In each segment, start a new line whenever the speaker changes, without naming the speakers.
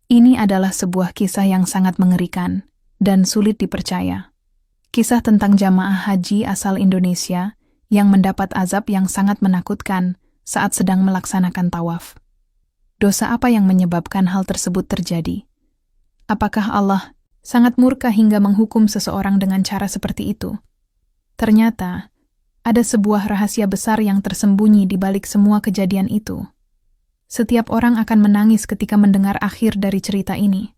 Ini adalah sebuah kisah yang sangat mengerikan dan sulit dipercaya. Kisah tentang jamaah haji asal Indonesia yang mendapat azab yang sangat menakutkan saat sedang melaksanakan tawaf. Dosa apa yang menyebabkan hal tersebut terjadi? Apakah Allah sangat murka hingga menghukum seseorang dengan cara seperti itu? Ternyata, ada sebuah rahasia besar yang tersembunyi di balik semua kejadian itu. Setiap orang akan menangis ketika mendengar akhir dari cerita ini.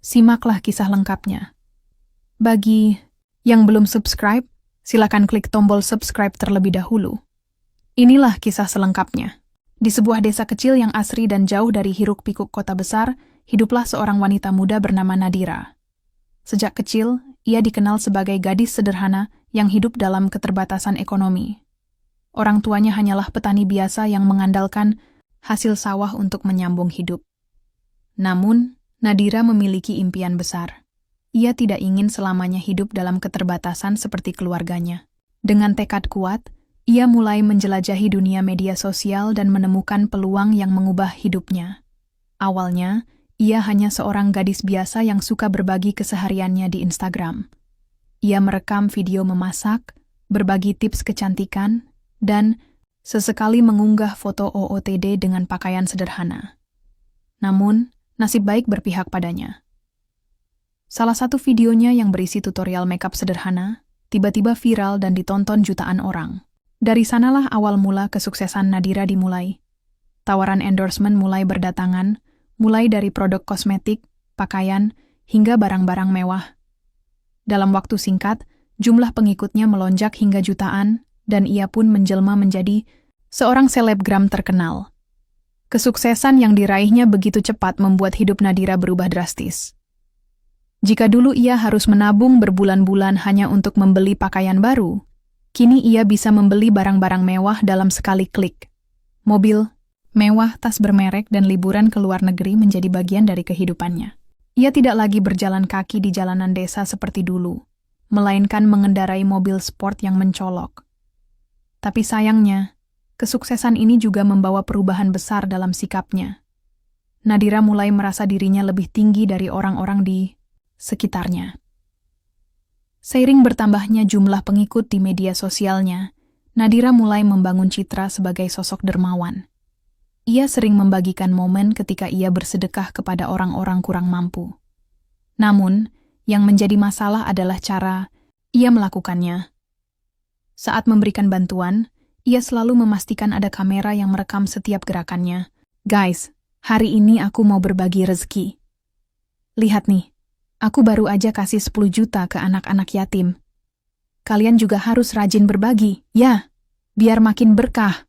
Simaklah kisah lengkapnya. Bagi yang belum subscribe, silakan klik tombol subscribe terlebih dahulu. Inilah kisah selengkapnya. Di sebuah desa kecil yang asri dan jauh dari hiruk-pikuk kota besar, hiduplah seorang wanita muda bernama Nadira. Sejak kecil, ia dikenal sebagai gadis sederhana yang hidup dalam keterbatasan ekonomi. Orang tuanya hanyalah petani biasa yang mengandalkan hasil sawah untuk menyambung hidup. Namun, Nadira memiliki impian besar. Ia tidak ingin selamanya hidup dalam keterbatasan seperti keluarganya. Dengan tekad kuat, ia mulai menjelajahi dunia media sosial dan menemukan peluang yang mengubah hidupnya. Awalnya, ia hanya seorang gadis biasa yang suka berbagi kesehariannya di Instagram. Ia merekam video memasak, berbagi tips kecantikan, dan sesekali mengunggah foto OOTD dengan pakaian sederhana. Namun, nasib baik berpihak padanya. Salah satu videonya yang berisi tutorial makeup sederhana, tiba-tiba viral dan ditonton jutaan orang. Dari sanalah awal mula kesuksesan Nadira dimulai. Tawaran endorsement mulai berdatangan, mulai dari produk kosmetik, pakaian, hingga barang-barang mewah. Dalam waktu singkat, jumlah pengikutnya melonjak hingga jutaan, dan ia pun menjelma menjadi seorang selebgram terkenal. Kesuksesan yang diraihnya begitu cepat membuat hidup Nadira berubah drastis. Jika dulu ia harus menabung berbulan-bulan hanya untuk membeli pakaian baru, kini ia bisa membeli barang-barang mewah dalam sekali klik. Mobil mewah, tas bermerek, dan liburan ke luar negeri menjadi bagian dari kehidupannya. Ia tidak lagi berjalan kaki di jalanan desa seperti dulu, melainkan mengendarai mobil sport yang mencolok. Tapi sayangnya, kesuksesan ini juga membawa perubahan besar dalam sikapnya. Nadira mulai merasa dirinya lebih tinggi dari orang-orang di sekitarnya. Seiring bertambahnya jumlah pengikut di media sosialnya, Nadira mulai membangun citra sebagai sosok dermawan. Ia sering membagikan momen ketika ia bersedekah kepada orang-orang kurang mampu. Namun, yang menjadi masalah adalah cara ia melakukannya. Saat memberikan bantuan, ia selalu memastikan ada kamera yang merekam setiap gerakannya. Guys, hari ini aku mau berbagi rezeki. Lihat nih, aku baru aja kasih 10 juta ke anak-anak yatim. Kalian juga harus rajin berbagi, ya, biar makin berkah.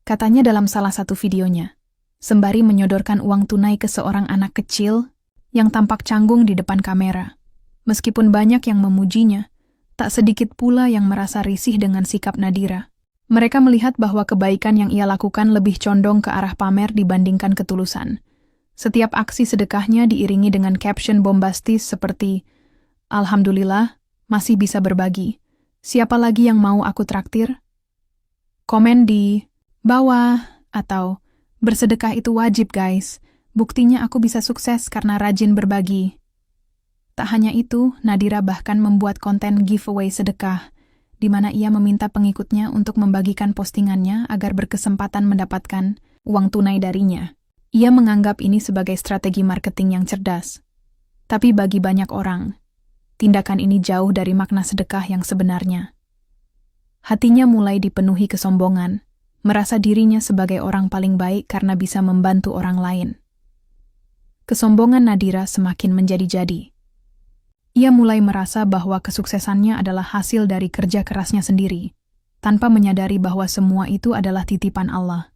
Katanya dalam salah satu videonya, sembari menyodorkan uang tunai ke seorang anak kecil yang tampak canggung di depan kamera. Meskipun banyak yang memujinya, tak sedikit pula yang merasa risih dengan sikap Nadira. Mereka melihat bahwa kebaikan yang ia lakukan lebih condong ke arah pamer dibandingkan ketulusan. Setiap aksi sedekahnya diiringi dengan caption bombastis seperti, "Alhamdulillah, masih bisa berbagi. Siapa lagi yang mau aku traktir?" Komen di bawah, atau, "Bersedekah itu wajib guys. Buktinya aku bisa sukses karena rajin berbagi." Tak hanya itu, Nadira bahkan membuat konten giveaway sedekah, di mana ia meminta pengikutnya untuk membagikan postingannya agar berkesempatan mendapatkan uang tunai darinya. Ia menganggap ini sebagai strategi marketing yang cerdas. Tapi bagi banyak orang, tindakan ini jauh dari makna sedekah yang sebenarnya. Hatinya mulai dipenuhi kesombongan, merasa dirinya sebagai orang paling baik karena bisa membantu orang lain. Kesombongan Nadira semakin menjadi-jadi. Ia mulai merasa bahwa kesuksesannya adalah hasil dari kerja kerasnya sendiri, tanpa menyadari bahwa semua itu adalah titipan Allah.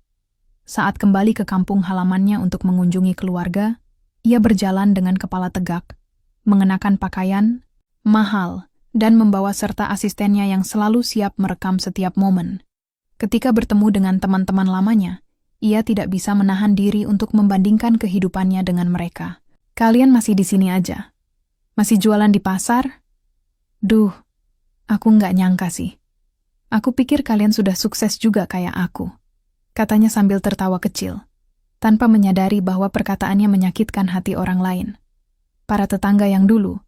Saat kembali ke kampung halamannya untuk mengunjungi keluarga, ia berjalan dengan kepala tegak, mengenakan pakaian mahal, dan membawa serta asistennya yang selalu siap merekam setiap momen. Ketika bertemu dengan teman-teman lamanya, ia tidak bisa menahan diri untuk membandingkan kehidupannya dengan mereka. "Kalian masih di sini aja? Masih jualan di pasar? Duh, aku nggak nyangka sih. Aku pikir kalian sudah sukses juga kayak aku," katanya sambil tertawa kecil. tanpa menyadari bahwa perkataannya menyakitkan hati orang lain. Para tetangga yang dulu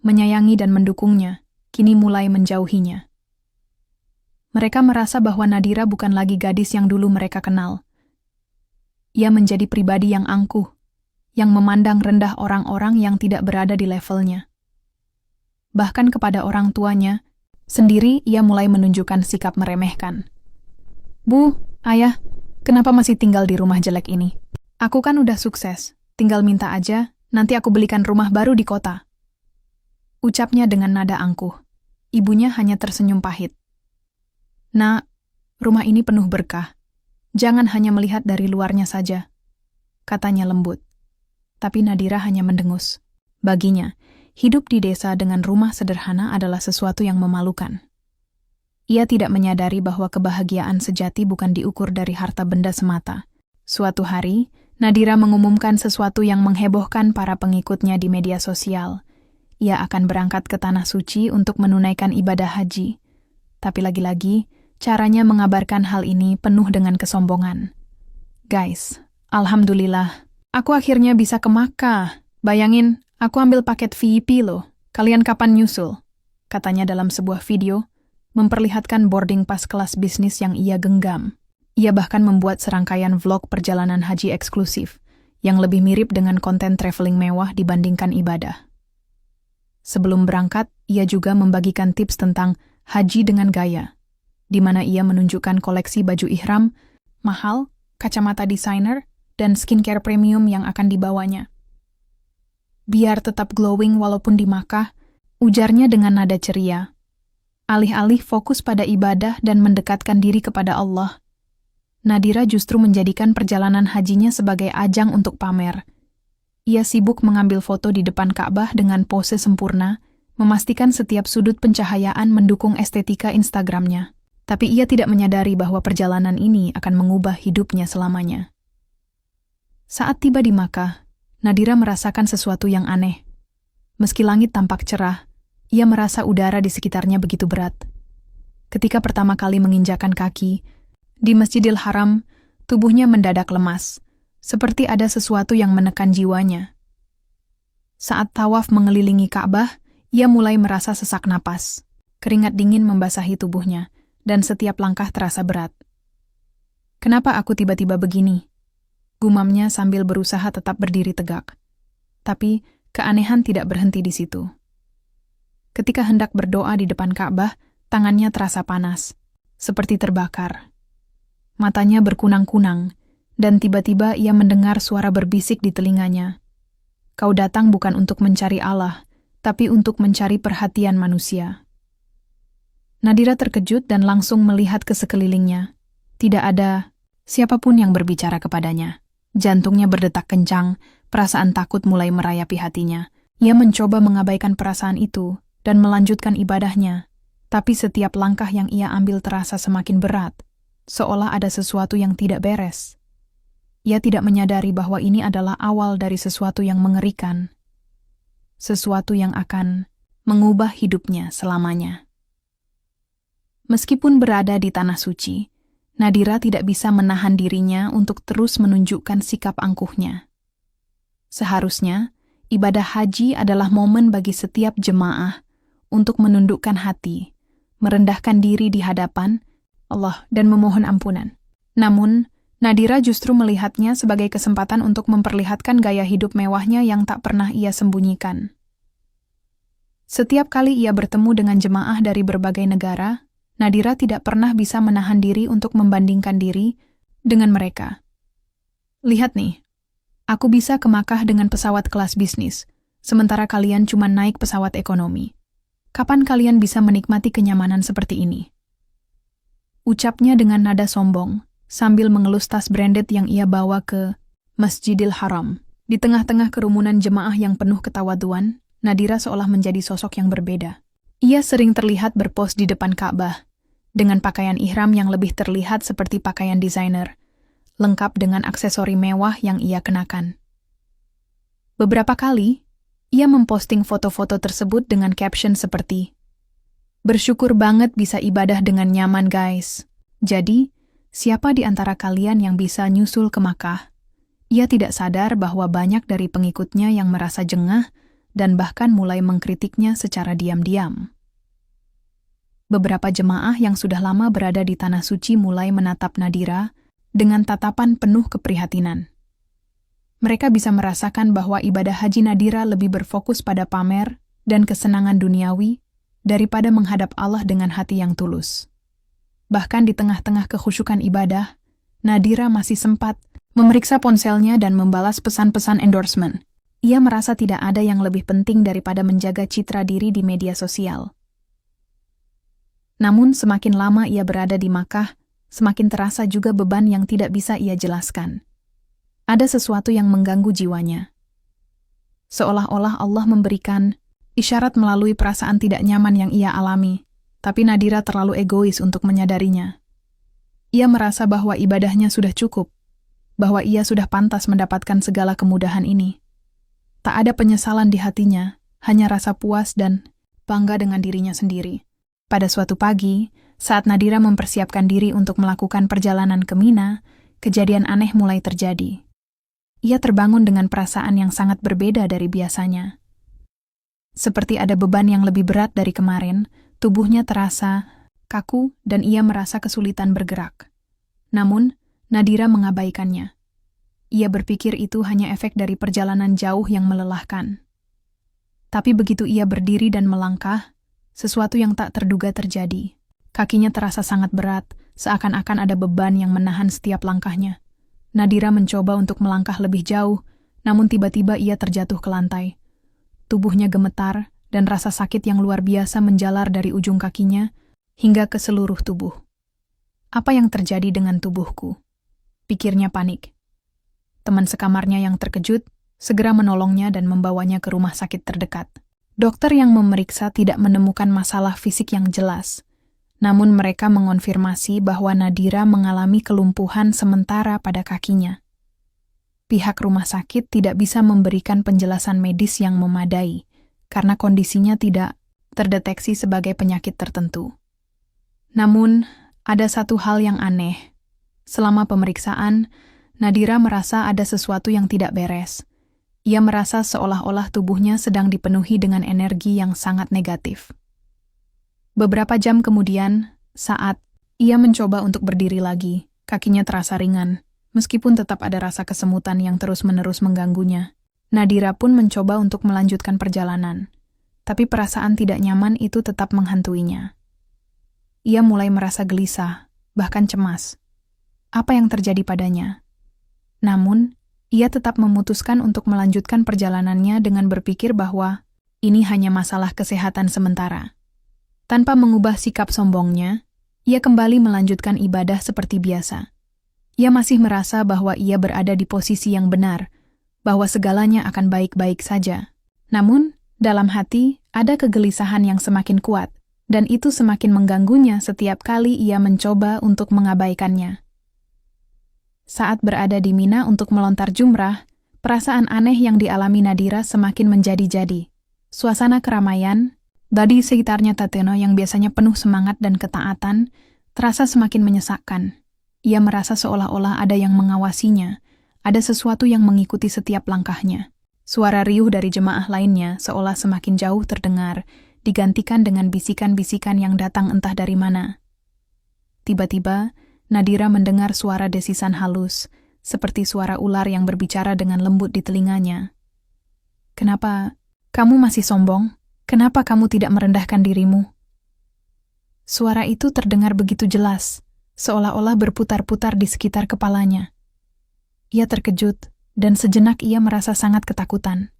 menyayangi dan mendukungnya, kini mulai menjauhinya. Mereka merasa bahwa Nadira bukan lagi gadis yang dulu mereka kenal. Ia menjadi pribadi yang angkuh, yang memandang rendah orang-orang yang tidak berada di levelnya. Bahkan kepada orang tuanya sendiri ia mulai menunjukkan sikap meremehkan. "Bu, ayah, kenapa masih tinggal di rumah jelek ini? Aku kan udah sukses, tinggal minta aja, nanti aku belikan rumah baru di kota." Ucapnya dengan nada angkuh. Ibunya hanya tersenyum pahit. "Nak, rumah ini penuh berkah. Jangan hanya melihat dari luarnya saja," katanya lembut. Tapi Nadira hanya mendengus. Baginya, hidup di desa dengan rumah sederhana adalah sesuatu yang memalukan. Ia tidak menyadari bahwa kebahagiaan sejati bukan diukur dari harta benda semata. Suatu hari, Nadira mengumumkan sesuatu yang menghebohkan para pengikutnya di media sosial. Ia akan berangkat ke Tanah Suci untuk menunaikan ibadah haji. Tapi lagi-lagi, caranya mengabarkan hal ini penuh dengan kesombongan. "Guys, alhamdulillah, aku akhirnya bisa ke Makkah. Bayangin, aku ambil paket VIP loh. Kalian kapan nyusul?" katanya dalam sebuah video, memperlihatkan boarding pass kelas bisnis yang ia genggam. Ia bahkan membuat serangkaian vlog perjalanan haji eksklusif, yang lebih mirip dengan konten traveling mewah dibandingkan ibadah. Sebelum berangkat, ia juga membagikan tips tentang haji dengan gaya, di mana ia menunjukkan koleksi baju ihram, mahal, kacamata desainer, dan skincare premium yang akan dibawanya. "Biar tetap glowing walaupun di Makkah," ujarnya dengan nada ceria. Alih-alih fokus pada ibadah dan mendekatkan diri kepada Allah, Nadira justru menjadikan perjalanan hajinya sebagai ajang untuk pamer. Ia sibuk mengambil foto di depan Ka'bah dengan pose sempurna, memastikan setiap sudut pencahayaan mendukung estetika Instagramnya. Tapi ia tidak menyadari bahwa perjalanan ini akan mengubah hidupnya selamanya. Saat tiba di Makkah, Nadira merasakan sesuatu yang aneh. Meski langit tampak cerah, ia merasa udara di sekitarnya begitu berat. Ketika pertama kali menginjakan kaki di Masjidil Haram, tubuhnya mendadak lemas, seperti ada sesuatu yang menekan jiwanya. Saat tawaf mengelilingi Ka'bah, ia mulai merasa sesak napas. Keringat dingin membasahi tubuhnya, dan setiap langkah terasa berat. "Kenapa aku tiba-tiba begini?" gumamnya sambil berusaha tetap berdiri tegak. Tapi, keanehan tidak berhenti di situ. Ketika hendak berdoa di depan Ka'bah, tangannya terasa panas, seperti terbakar. Matanya berkunang-kunang, dan tiba-tiba ia mendengar suara berbisik di telinganya. "Kau datang bukan untuk mencari Allah, tapi untuk mencari perhatian manusia." Nadira terkejut dan langsung melihat ke sekelilingnya. Tidak ada siapapun yang berbicara kepadanya. Jantungnya berdetak kencang, perasaan takut mulai merayapi hatinya. Ia mencoba mengabaikan perasaan itu dan melanjutkan ibadahnya, tapi setiap langkah yang ia ambil terasa semakin berat, seolah ada sesuatu yang tidak beres. Ia tidak menyadari bahwa ini adalah awal dari sesuatu yang mengerikan, sesuatu yang akan mengubah hidupnya selamanya. Meskipun berada di Tanah Suci, Nadira tidak bisa menahan dirinya untuk terus menunjukkan sikap angkuhnya. Seharusnya, ibadah haji adalah momen bagi setiap jemaah untuk menundukkan hati, merendahkan diri di hadapan Allah dan memohon ampunan. Namun, Nadira justru melihatnya sebagai kesempatan untuk memperlihatkan gaya hidup mewahnya yang tak pernah ia sembunyikan. Setiap kali ia bertemu dengan jemaah dari berbagai negara, Nadira tidak pernah bisa menahan diri untuk membandingkan diri dengan mereka. "Lihat nih, aku bisa ke Makkah dengan pesawat kelas bisnis, sementara kalian cuma naik pesawat ekonomi. Kapan kalian bisa menikmati kenyamanan seperti ini?" Ucapnya dengan nada sombong, sambil mengelus tas branded yang ia bawa ke Masjidil Haram. Di tengah-tengah kerumunan jemaah yang penuh ketawaduan, Nadira seolah menjadi sosok yang berbeda. Ia sering terlihat berpos di depan Ka'bah, dengan pakaian ihram yang lebih terlihat seperti pakaian desainer, lengkap dengan aksesori mewah yang ia kenakan. Beberapa kali, ia memposting foto-foto tersebut dengan caption seperti, "Bersyukur banget bisa ibadah dengan nyaman guys. Jadi, siapa di antara kalian yang bisa nyusul ke Makkah? Ia tidak sadar bahwa banyak dari pengikutnya yang merasa jengah dan bahkan mulai mengkritiknya secara diam-diam. Beberapa jemaah yang sudah lama berada di Tanah Suci mulai menatap Nadira dengan tatapan penuh keprihatinan. Mereka bisa merasakan bahwa ibadah haji Nadira lebih berfokus pada pamer dan kesenangan duniawi daripada menghadap Allah dengan hati yang tulus. Bahkan di tengah-tengah kekhusyukan ibadah, Nadira masih sempat memeriksa ponselnya dan membalas pesan-pesan endorsement. Ia merasa tidak ada yang lebih penting daripada menjaga citra diri di media sosial. Namun semakin lama ia berada di Makkah, semakin terasa juga beban yang tidak bisa ia jelaskan. Ada sesuatu yang mengganggu jiwanya. Seolah-olah Allah memberikan isyarat melalui perasaan tidak nyaman yang ia alami, tapi Nadira terlalu egois untuk menyadarinya. Ia merasa bahwa ibadahnya sudah cukup, bahwa ia sudah pantas mendapatkan segala kemudahan ini. Tak ada penyesalan di hatinya, hanya rasa puas dan bangga dengan dirinya sendiri. Pada suatu pagi, saat Nadira mempersiapkan diri untuk melakukan perjalanan ke Mina, kejadian aneh mulai terjadi. Ia terbangun dengan perasaan yang sangat berbeda dari biasanya. Seperti ada beban yang lebih berat dari kemarin, tubuhnya terasa kaku dan ia merasa kesulitan bergerak. Namun, Nadira mengabaikannya. Ia berpikir itu hanya efek dari perjalanan jauh yang melelahkan. Tapi begitu ia berdiri dan melangkah, sesuatu yang tak terduga terjadi. Kakinya terasa sangat berat, seakan-akan ada beban yang menahan setiap langkahnya. Nadira mencoba untuk melangkah lebih jauh, namun tiba-tiba ia terjatuh ke lantai. Tubuhnya gemetar, dan rasa sakit yang luar biasa menjalar dari ujung kakinya hingga ke seluruh tubuh. Apa yang terjadi dengan tubuhku? Pikirnya panik. Teman sekamarnya yang terkejut segera menolongnya dan membawanya ke rumah sakit terdekat. Dokter yang memeriksa tidak menemukan masalah fisik yang jelas. Namun mereka mengonfirmasi bahwa Nadira mengalami kelumpuhan sementara pada kakinya. Pihak rumah sakit tidak bisa memberikan penjelasan medis yang memadai, karena kondisinya tidak terdeteksi sebagai penyakit tertentu. Namun, ada satu hal yang aneh. Selama pemeriksaan, Nadira merasa ada sesuatu yang tidak beres. Ia merasa seolah-olah tubuhnya sedang dipenuhi dengan energi yang sangat negatif. Beberapa jam kemudian, saat ia mencoba untuk berdiri lagi, kakinya terasa ringan, meskipun tetap ada rasa kesemutan yang terus-menerus mengganggunya. Nadira pun mencoba untuk melanjutkan perjalanan, tapi perasaan tidak nyaman itu tetap menghantuinya. Ia mulai merasa gelisah, bahkan cemas. Apa yang terjadi padanya? Namun, ia tetap memutuskan untuk melanjutkan perjalanannya dengan berpikir bahwa ini hanya masalah kesehatan sementara. Tanpa mengubah sikap sombongnya, ia kembali melanjutkan ibadah seperti biasa. Ia masih merasa bahwa ia berada di posisi yang benar, bahwa segalanya akan baik-baik saja. Namun, dalam hati ada kegelisahan yang semakin kuat, dan itu semakin mengganggunya setiap kali ia mencoba untuk mengabaikannya. Saat berada di Mina untuk melontar jumrah, perasaan aneh yang dialami Nadira semakin menjadi-jadi. Suasana keramaian dari sekitarnya Tateno yang biasanya penuh semangat dan ketaatan, terasa semakin menyesakkan. Ia merasa seolah-olah ada yang mengawasinya, ada sesuatu yang mengikuti setiap langkahnya. Suara riuh dari jemaah lainnya seolah semakin jauh terdengar, digantikan dengan bisikan-bisikan yang datang entah dari mana. Tiba-tiba, Nadira mendengar suara desisan halus, seperti suara ular yang berbicara dengan lembut di telinganya. "Kenapa kamu masih sombong? Kenapa kamu tidak merendahkan dirimu?" Suara itu terdengar begitu jelas, seolah-olah berputar-putar di sekitar kepalanya. Ia terkejut, dan sejenak ia merasa sangat ketakutan.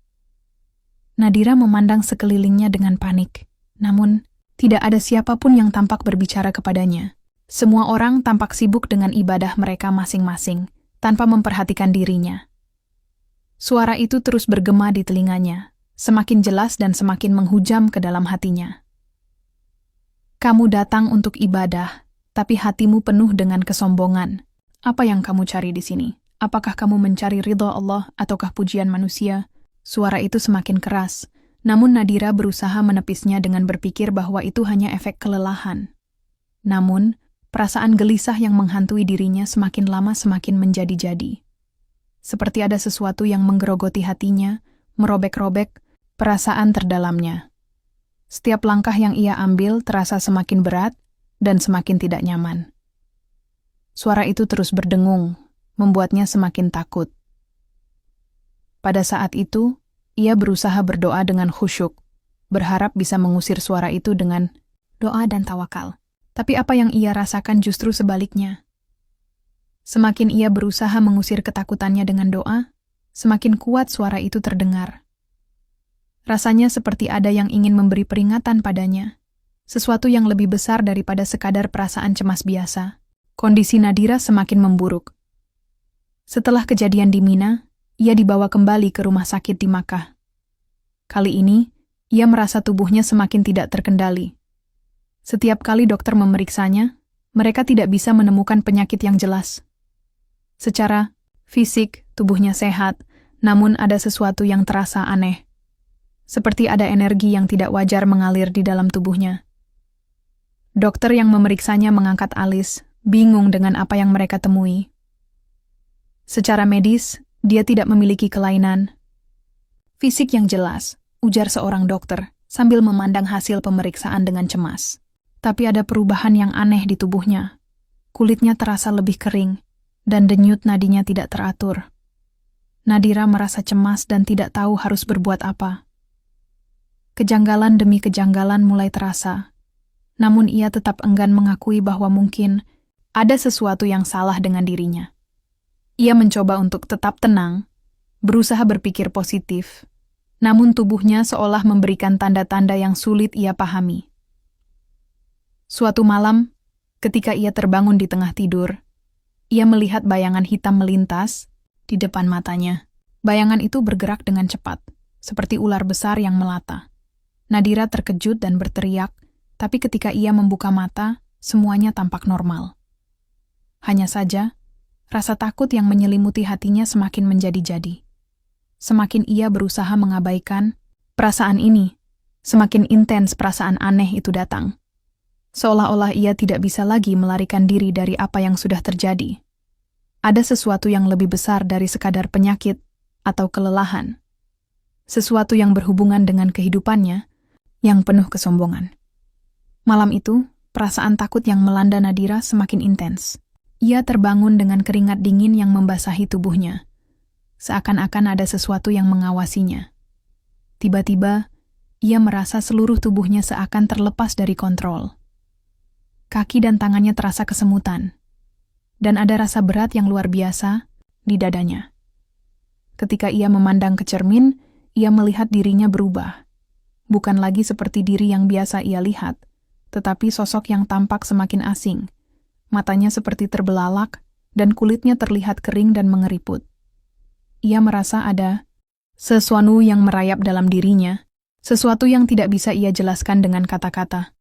Nadira memandang sekelilingnya dengan panik, namun tidak ada siapapun yang tampak berbicara kepadanya. Semua orang tampak sibuk dengan ibadah mereka masing-masing, tanpa memperhatikan dirinya. Suara itu terus bergema di telinganya, semakin jelas dan semakin menghujam ke dalam hatinya. "Kamu datang untuk ibadah, tapi hatimu penuh dengan kesombongan. Apa yang kamu cari di sini? Apakah kamu mencari ridha Allah ataukah pujian manusia?" Suara itu semakin keras, namun Nadira berusaha menepisnya dengan berpikir bahwa itu hanya efek kelelahan. Namun, perasaan gelisah yang menghantui dirinya semakin lama semakin menjadi-jadi. seperti ada sesuatu yang menggerogoti hatinya, merobek-robek perasaan terdalamnya. Setiap langkah yang ia ambil terasa semakin berat dan semakin tidak nyaman. Suara itu terus berdengung, membuatnya semakin takut. Pada saat itu, ia berusaha berdoa dengan khusyuk, berharap bisa mengusir suara itu dengan doa dan tawakal. Tapi apa yang ia rasakan justru sebaliknya. Semakin ia berusaha mengusir ketakutannya dengan doa, semakin kuat suara itu terdengar. Rasanya seperti ada yang ingin memberi peringatan padanya, sesuatu yang lebih besar daripada sekadar perasaan cemas biasa. Kondisi Nadira semakin memburuk. Setelah kejadian di Mina, ia dibawa kembali ke rumah sakit di Makkah. Kali ini, ia merasa tubuhnya semakin tidak terkendali. Setiap kali dokter memeriksanya, mereka tidak bisa menemukan penyakit yang jelas. Secara fisik, tubuhnya sehat, namun ada sesuatu yang terasa aneh. Seperti ada energi yang tidak wajar mengalir di dalam tubuhnya. Dokter yang memeriksanya mengangkat alis, bingung dengan apa yang mereka temui. Secara medis, dia tidak memiliki kelainan fisik yang jelas, ujar seorang dokter, sambil memandang hasil pemeriksaan dengan cemas. Tapi ada perubahan yang aneh di tubuhnya. Kulitnya terasa lebih kering, dan denyut nadinya tidak teratur. Nadira merasa cemas dan tidak tahu harus berbuat apa. Kejanggalan demi kejanggalan mulai terasa, namun ia tetap enggan mengakui bahwa mungkin ada sesuatu yang salah dengan dirinya. Ia mencoba untuk tetap tenang, berusaha berpikir positif, namun tubuhnya seolah memberikan tanda-tanda yang sulit ia pahami. Suatu malam, ketika ia terbangun di tengah tidur, ia melihat bayangan hitam melintas di depan matanya. Bayangan itu bergerak dengan cepat, seperti ular besar yang melata. Nadira terkejut dan berteriak, tapi ketika ia membuka mata, semuanya tampak normal. Hanya saja, rasa takut yang menyelimuti hatinya semakin menjadi-jadi. Semakin ia berusaha mengabaikan perasaan ini, semakin intens perasaan aneh itu datang. Seolah-olah ia tidak bisa lagi melarikan diri dari apa yang sudah terjadi. Ada sesuatu yang lebih besar dari sekadar penyakit atau kelelahan. Sesuatu yang berhubungan dengan kehidupannya, yang penuh kesombongan. Malam itu, perasaan takut yang melanda Nadira semakin intens. Ia terbangun dengan keringat dingin yang membasahi tubuhnya. Seakan-akan ada sesuatu yang mengawasinya. Tiba-tiba, ia merasa seluruh tubuhnya seakan terlepas dari kontrol. Kaki dan tangannya terasa kesemutan. Dan ada rasa berat yang luar biasa di dadanya. Ketika ia memandang ke cermin, ia melihat dirinya berubah. Bukan lagi seperti diri yang biasa ia lihat, tetapi sosok yang tampak semakin asing. Matanya seperti terbelalak, dan kulitnya terlihat kering dan mengeriput. Ia merasa ada sesuatu yang merayap dalam dirinya, sesuatu yang tidak bisa ia jelaskan dengan kata-kata.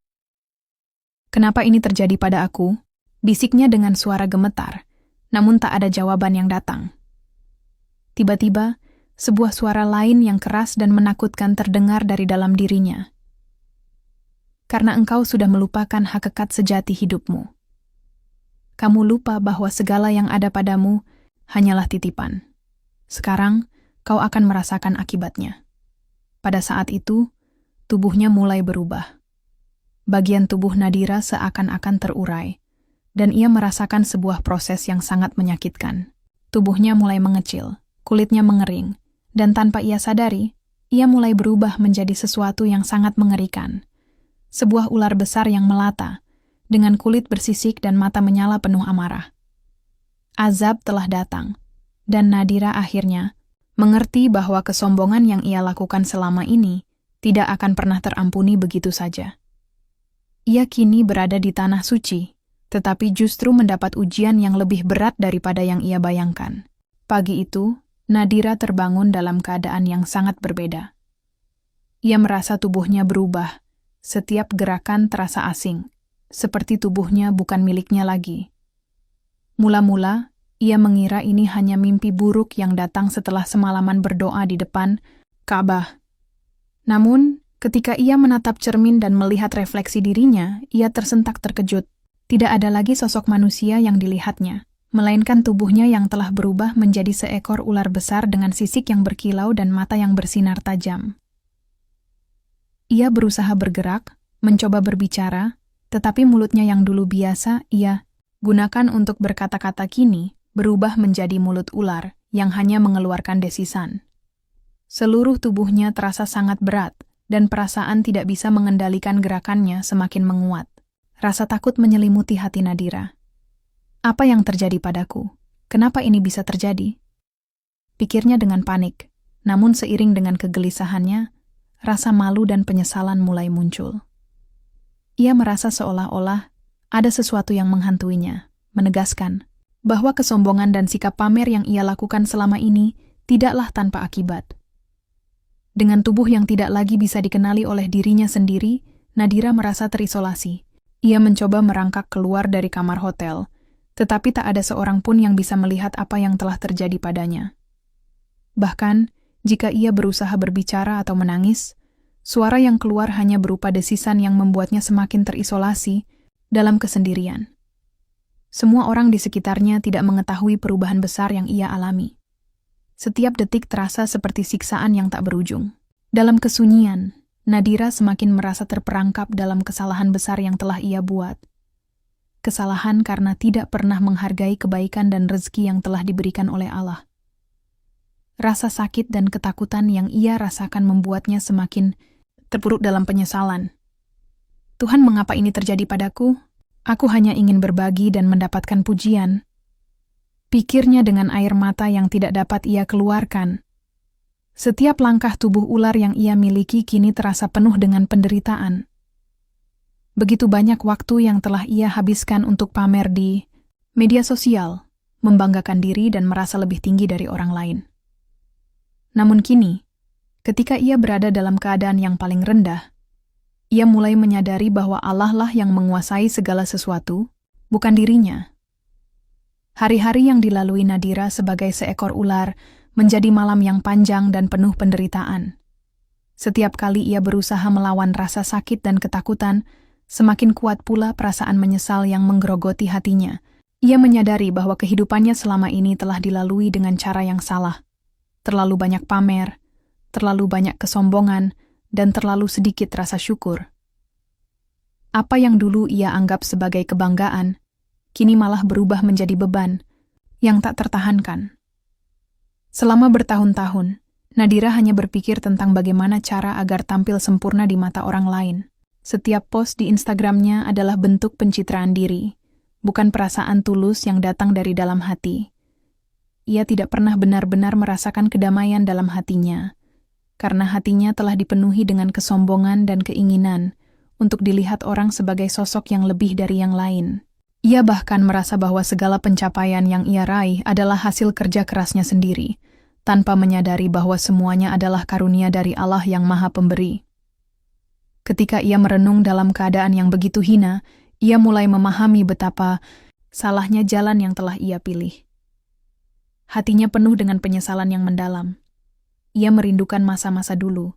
"Kenapa ini terjadi pada aku?" bisiknya dengan suara gemetar, namun tak ada jawaban yang datang. Tiba-tiba, sebuah suara lain yang keras dan menakutkan terdengar dari dalam dirinya. "Karena engkau sudah melupakan hakikat sejati hidupmu. Kamu lupa bahwa segala yang ada padamu hanyalah titipan. Sekarang, kau akan merasakan akibatnya." Pada saat itu, tubuhnya mulai berubah. Bagian tubuh Nadira seakan-akan terurai, dan ia merasakan sebuah proses yang sangat menyakitkan. Tubuhnya mulai mengecil, kulitnya mengering, dan tanpa ia sadari, ia mulai berubah menjadi sesuatu yang sangat mengerikan. Sebuah ular besar yang melata, dengan kulit bersisik dan mata menyala penuh amarah. Azab telah datang, dan Nadira akhirnya mengerti bahwa kesombongan yang ia lakukan selama ini tidak akan pernah terampuni begitu saja. Ia kini berada di tanah suci, tetapi justru mendapat ujian yang lebih berat daripada yang ia bayangkan. Pagi itu, Nadira terbangun dalam keadaan yang sangat berbeda. Ia merasa tubuhnya berubah, setiap gerakan terasa asing, seperti tubuhnya bukan miliknya lagi. Mula-mula, ia mengira ini hanya mimpi buruk yang datang setelah semalaman berdoa di depan Ka'bah. Namun, ketika ia menatap cermin dan melihat refleksi dirinya, ia tersentak terkejut. Tidak ada lagi sosok manusia yang dilihatnya, melainkan tubuhnya yang telah berubah menjadi seekor ular besar dengan sisik yang berkilau dan mata yang bersinar tajam. Ia berusaha bergerak, mencoba berbicara, tetapi mulutnya yang dulu biasa ia gunakan untuk berkata-kata kini berubah menjadi mulut ular yang hanya mengeluarkan desisan. Seluruh tubuhnya terasa sangat berat, dan perasaan tidak bisa mengendalikan gerakannya semakin menguat. Rasa takut menyelimuti hati Nadira. Apa yang terjadi padaku? Kenapa ini bisa terjadi? Pikirnya dengan panik, namun seiring dengan kegelisahannya, rasa malu dan penyesalan mulai muncul. Ia merasa seolah-olah ada sesuatu yang menghantuinya, menegaskan bahwa kesombongan dan sikap pamer yang ia lakukan selama ini tidaklah tanpa akibat. Dengan tubuh yang tidak lagi bisa dikenali oleh dirinya sendiri, Nadira merasa terisolasi. Ia mencoba merangkak keluar dari kamar hotel, tetapi tak ada seorang pun yang bisa melihat apa yang telah terjadi padanya. Bahkan, jika ia berusaha berbicara atau menangis, suara yang keluar hanya berupa desisan yang membuatnya semakin terisolasi dalam kesendirian. Semua orang di sekitarnya tidak mengetahui perubahan besar yang ia alami. Setiap detik terasa seperti siksaan yang tak berujung. Dalam kesunyian, Nadira semakin merasa terperangkap dalam kesalahan besar yang telah ia buat. Kesalahan karena tidak pernah menghargai kebaikan dan rezeki yang telah diberikan oleh Allah. Rasa sakit dan ketakutan yang ia rasakan membuatnya semakin terpuruk dalam penyesalan. Tuhan, mengapa ini terjadi padaku? Aku hanya ingin berbagi dan mendapatkan pujian. Pikirnya dengan air mata yang tidak dapat ia keluarkan. Setiap langkah tubuh ular yang ia miliki kini terasa penuh dengan penderitaan. Begitu banyak waktu yang telah ia habiskan untuk pamer di media sosial, membanggakan diri dan merasa lebih tinggi dari orang lain. Namun kini, ketika ia berada dalam keadaan yang paling rendah, ia mulai menyadari bahwa Allah lah yang menguasai segala sesuatu, bukan dirinya. Hari-hari yang dilalui Nadira sebagai seekor ular menjadi malam yang panjang dan penuh penderitaan. Setiap kali ia berusaha melawan rasa sakit dan ketakutan, semakin kuat pula perasaan menyesal yang menggerogoti hatinya. Ia menyadari bahwa kehidupannya selama ini telah dilalui dengan cara yang salah. Terlalu banyak pamer, terlalu banyak kesombongan, dan terlalu sedikit rasa syukur. Apa yang dulu ia anggap sebagai kebanggaan, kini malah berubah menjadi beban yang tak tertahankan. Selama bertahun-tahun, Nadira hanya berpikir tentang bagaimana cara agar tampil sempurna di mata orang lain. Setiap post di Instagramnya adalah bentuk pencitraan diri, bukan perasaan tulus yang datang dari dalam hati. Ia tidak pernah benar-benar merasakan kedamaian dalam hatinya, karena hatinya telah dipenuhi dengan kesombongan dan keinginan untuk dilihat orang sebagai sosok yang lebih dari yang lain. Ia bahkan merasa bahwa segala pencapaian yang ia raih adalah hasil kerja kerasnya sendiri, tanpa menyadari bahwa semuanya adalah karunia dari Allah yang Maha Pemberi. Ketika ia merenung dalam keadaan yang begitu hina, ia mulai memahami betapa salahnya jalan yang telah ia pilih. Hatinya penuh dengan penyesalan yang mendalam. Ia merindukan masa-masa dulu,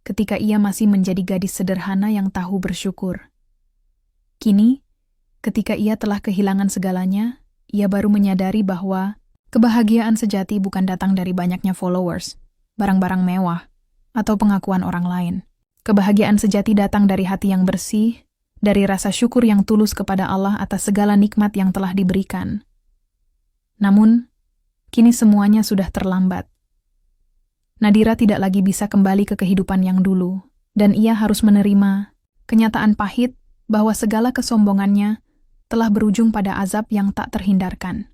ketika ia masih menjadi gadis sederhana yang tahu bersyukur. Kini, ketika ia telah kehilangan segalanya, ia baru menyadari bahwa kebahagiaan sejati bukan datang dari banyaknya followers, barang-barang mewah, atau pengakuan orang lain. Kebahagiaan sejati datang dari hati yang bersih, dari rasa syukur yang tulus kepada Allah atas segala nikmat yang telah diberikan. Namun, kini semuanya sudah terlambat. Nadira tidak lagi bisa kembali ke kehidupan yang dulu, dan ia harus menerima kenyataan pahit bahwa segala kesombongannya telah berujung pada azab yang tak terhindarkan.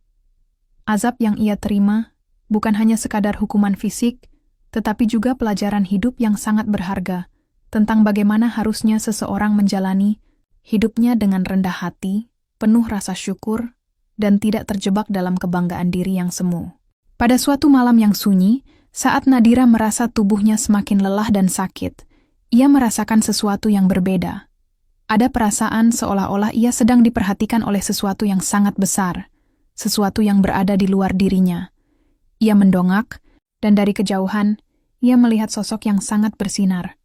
Azab yang ia terima bukan hanya sekadar hukuman fisik, tetapi juga pelajaran hidup yang sangat berharga tentang bagaimana harusnya seseorang menjalani hidupnya dengan rendah hati, penuh rasa syukur, dan tidak terjebak dalam kebanggaan diri yang semu. Pada suatu malam yang sunyi, saat Nadira merasa tubuhnya semakin lelah dan sakit, ia merasakan sesuatu yang berbeda. Ada perasaan seolah-olah ia sedang diperhatikan oleh sesuatu yang sangat besar, sesuatu yang berada di luar dirinya. Ia mendongak, dan dari kejauhan, ia melihat sosok yang sangat bersinar.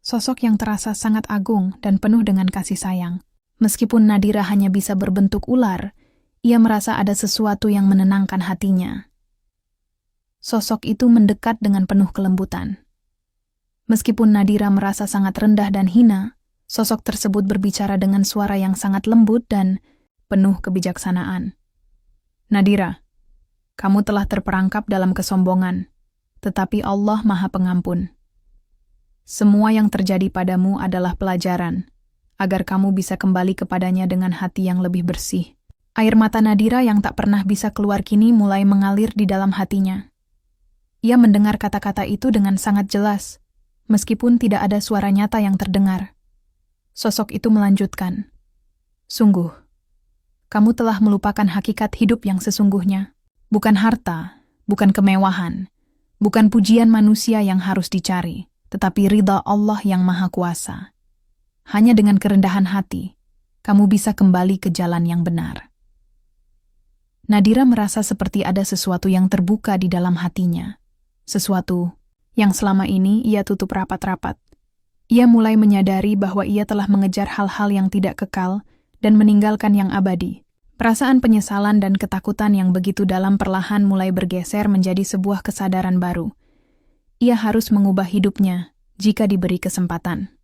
Sosok yang terasa sangat agung dan penuh dengan kasih sayang. Meskipun Nadira hanya bisa berbentuk ular, ia merasa ada sesuatu yang menenangkan hatinya. Sosok itu mendekat dengan penuh kelembutan. Meskipun Nadira merasa sangat rendah dan hina, sosok tersebut berbicara dengan suara yang sangat lembut dan penuh kebijaksanaan. Nadira, kamu telah terperangkap dalam kesombongan, tetapi Allah Maha Pengampun. Semua yang terjadi padamu adalah pelajaran, agar kamu bisa kembali kepadanya dengan hati yang lebih bersih. Air mata Nadira yang tak pernah bisa keluar kini mulai mengalir di dalam hatinya. Ia mendengar kata-kata itu dengan sangat jelas, meskipun tidak ada suara nyata yang terdengar. Sosok itu melanjutkan, "Sungguh, kamu telah melupakan hakikat hidup yang sesungguhnya. Bukan harta, bukan kemewahan, bukan pujian manusia yang harus dicari, tetapi ridha Allah yang Maha Kuasa. Hanya dengan kerendahan hati, kamu bisa kembali ke jalan yang benar." Nadira merasa seperti ada sesuatu yang terbuka di dalam hatinya. Sesuatu yang selama ini ia tutup rapat-rapat. Ia mulai menyadari bahwa ia telah mengejar hal-hal yang tidak kekal dan meninggalkan yang abadi. Perasaan penyesalan dan ketakutan yang begitu dalam perlahan mulai bergeser menjadi sebuah kesadaran baru. Ia harus mengubah hidupnya jika diberi kesempatan.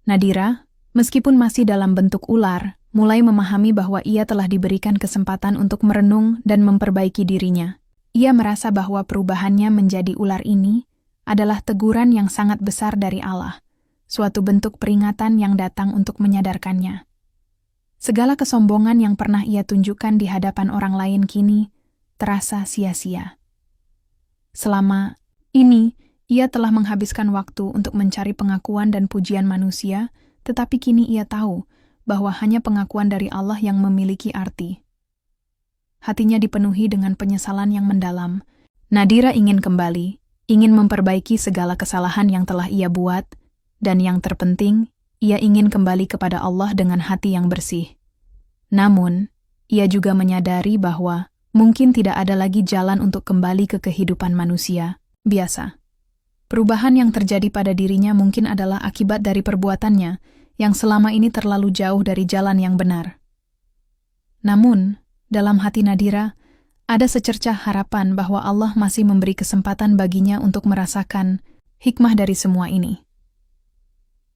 Nadira, meskipun masih dalam bentuk ular, mulai memahami bahwa ia telah diberikan kesempatan untuk merenung dan memperbaiki dirinya. Ia merasa bahwa perubahannya menjadi ular ini adalah teguran yang sangat besar dari Allah, suatu bentuk peringatan yang datang untuk menyadarkannya. Segala kesombongan yang pernah ia tunjukkan di hadapan orang lain kini terasa sia-sia. Selama ini, ia telah menghabiskan waktu untuk mencari pengakuan dan pujian manusia, tetapi kini ia tahu bahwa hanya pengakuan dari Allah yang memiliki arti. Hatinya dipenuhi dengan penyesalan yang mendalam. Nadira ingin kembali, ingin memperbaiki segala kesalahan yang telah ia buat, dan yang terpenting, ia ingin kembali kepada Allah dengan hati yang bersih. Namun, ia juga menyadari bahwa mungkin tidak ada lagi jalan untuk kembali ke kehidupan manusia biasa. Perubahan yang terjadi pada dirinya mungkin adalah akibat dari perbuatannya yang selama ini terlalu jauh dari jalan yang benar. Namun, dalam hati Nadira, ada secercah harapan bahwa Allah masih memberi kesempatan baginya untuk merasakan hikmah dari semua ini.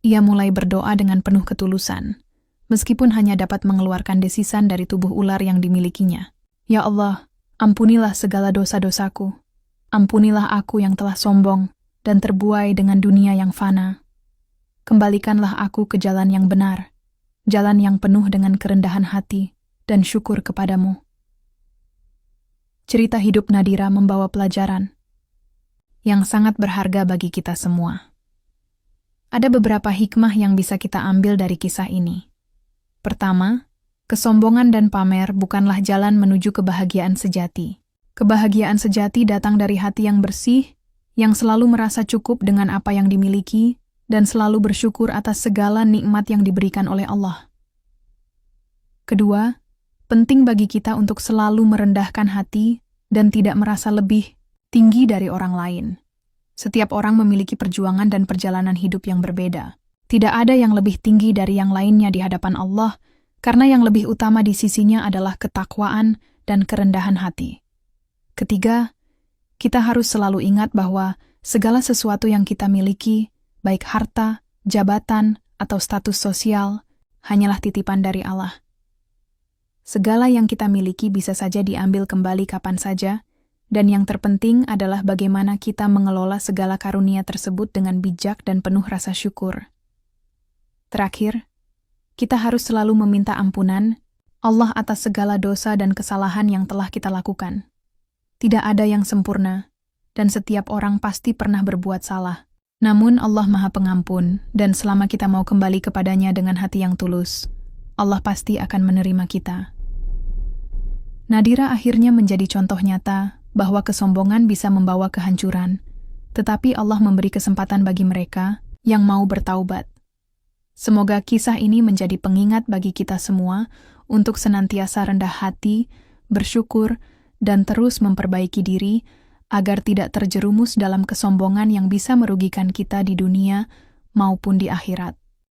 Ia mulai berdoa dengan penuh ketulusan, meskipun hanya dapat mengeluarkan desisan dari tubuh ular yang dimilikinya. Ya Allah, ampunilah segala dosa-dosaku. Ampunilah aku yang telah sombong dan terbuai dengan dunia yang fana. Kembalikanlah aku ke jalan yang benar, jalan yang penuh dengan kerendahan hati dan syukur kepadamu. Cerita hidup Nadira membawa pelajaran yang sangat berharga bagi kita semua. Ada beberapa hikmah yang bisa kita ambil dari kisah ini. Pertama, kesombongan dan pamer bukanlah jalan menuju kebahagiaan sejati. Kebahagiaan sejati datang dari hati yang bersih, yang selalu merasa cukup dengan apa yang dimiliki, dan selalu bersyukur atas segala nikmat yang diberikan oleh Allah. Kedua, penting bagi kita untuk selalu merendahkan hati dan tidak merasa lebih tinggi dari orang lain. Setiap orang memiliki perjuangan dan perjalanan hidup yang berbeda. Tidak ada yang lebih tinggi dari yang lainnya di hadapan Allah, karena yang lebih utama di sisinya adalah ketakwaan dan kerendahan hati. Ketiga, kita harus selalu ingat bahwa segala sesuatu yang kita miliki, baik harta, jabatan, atau status sosial, hanyalah titipan dari Allah. Segala yang kita miliki bisa saja diambil kembali kapan saja, dan yang terpenting adalah bagaimana kita mengelola segala karunia tersebut dengan bijak dan penuh rasa syukur. Terakhir, kita harus selalu meminta ampunan Allah atas segala dosa dan kesalahan yang telah kita lakukan. Tidak ada yang sempurna, dan setiap orang pasti pernah berbuat salah. Namun Allah Maha Pengampun, dan selama kita mau kembali kepadanya dengan hati yang tulus, Allah pasti akan menerima kita. Nadira akhirnya menjadi contoh nyata bahwa kesombongan bisa membawa kehancuran, tetapi Allah memberi kesempatan bagi mereka yang mau bertaubat. Semoga kisah ini menjadi pengingat bagi kita semua untuk senantiasa rendah hati, bersyukur, dan terus memperbaiki diri agar tidak terjerumus dalam kesombongan yang bisa merugikan kita di dunia maupun di akhirat.